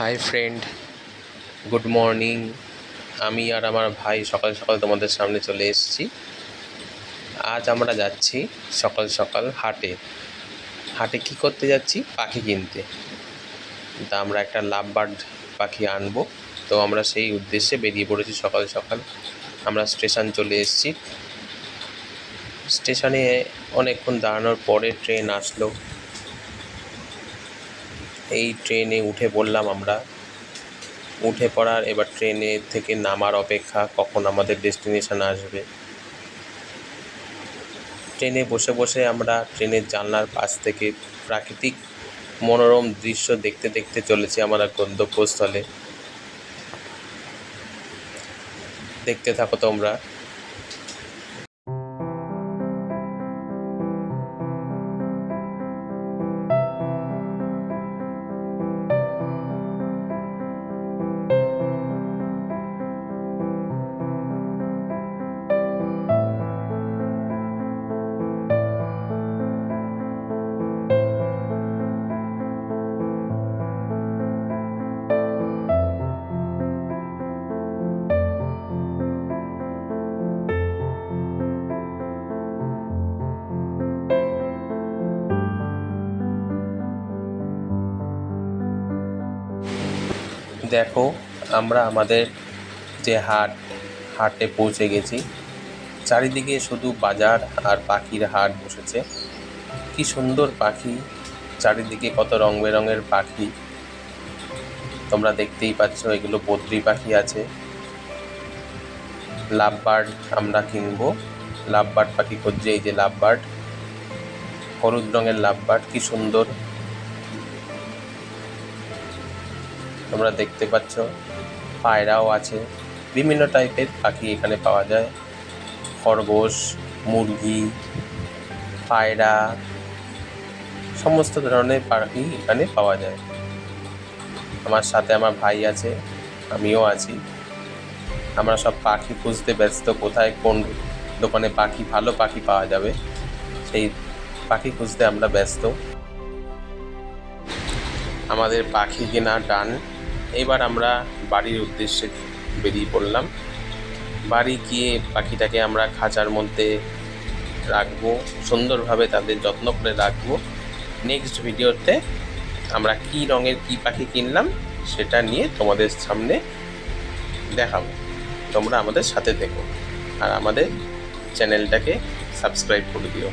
Hi friend, good morning. আমি আর আমার ভাই সকাল সকাল তোমাদের সামনে চলে এসেছি। আজ আমরা যাচ্ছি সকাল সকাল হাটে। হাটে কি করতে যাচ্ছি? পাখি কিনতে। তা আমরা একটা লাভ বার্ড পাখি আনবো, তো আমরা সেই উদ্দেশ্যে বেরিয়ে পড়েছি সকাল সকাল। আমরা স্টেশন চলে এসেছি। স্টেশনে অনেকক্ষণ দাঁড়ানোর পরে ট্রেন আসলো। এই ট্রেনে উঠে পড়লাম আমরা। উঠে পড়ার এবার ট্রেনে থেকে নামার অপেক্ষা, কখন আমাদের ডেস্টিনেশন আসবে। ট্রেনে বসে বসে আমরা ট্রেনের জানলার পাশ থেকে প্রাকৃতিক মনোরম দৃশ্য দেখতে দেখতে চলেছি আমরা গন্তব্যস্থলে। দেখতে থাকো তোমরা। দেখো, আমরা আমাদের যে হাটে পৌঁছে গেছি। চারিদিকে শুধু বাজার আর পাখির হাট বসেছে। কি সুন্দর পাখি, চারিদিকে কত রং বেরঙের পাখি তোমরা দেখতেই পাচ্ছ। এগুলো বদ্রি পাখি আছে। লাভ বার্ড আমরা কিনবো। লাভ বার্ড পাখি খুঁজছে। এই যে লাভ বার্ড, হলুদ রঙের লাভ বার্ড, কি সুন্দর তোমরা দেখতে পাচ্ছ। পায়রাও আছে। বিভিন্ন টাইপের পাখি এখানে পাওয়া যায়। খরগোশ, মুরগি, পায়রা, সমস্ত ধরনের পাখি এখানে পাওয়া যায়। আমার সাথে আমার ভাই আছে, আমিও আছি। আমরা সব পাখি খুঁজতে ব্যস্ত, কোথায় কোন দোকানে ভালো পাখি পাওয়া যাবে সেই পাখি খুঁজতে আমরা ব্যস্ত। আমাদের পাখি কেনা ডান। এবার আমরা বাড়ির উদ্দেশ্যে বেরিয়ে পড়লাম। বাড়ি গিয়ে পাখিটাকে আমরা খাঁচার মধ্যে রাখবো, সুন্দরভাবে তাদের যত্ন করে রাখবো। নেক্সট ভিডিওতে আমরা কী রঙের কী পাখি কিনলাম সেটা নিয়ে তোমাদের সামনে দেখাবো। তোমরা আমাদের সাথে থেকো আর আমাদের চ্যানেলটাকে সাবস্ক্রাইব করে দিও।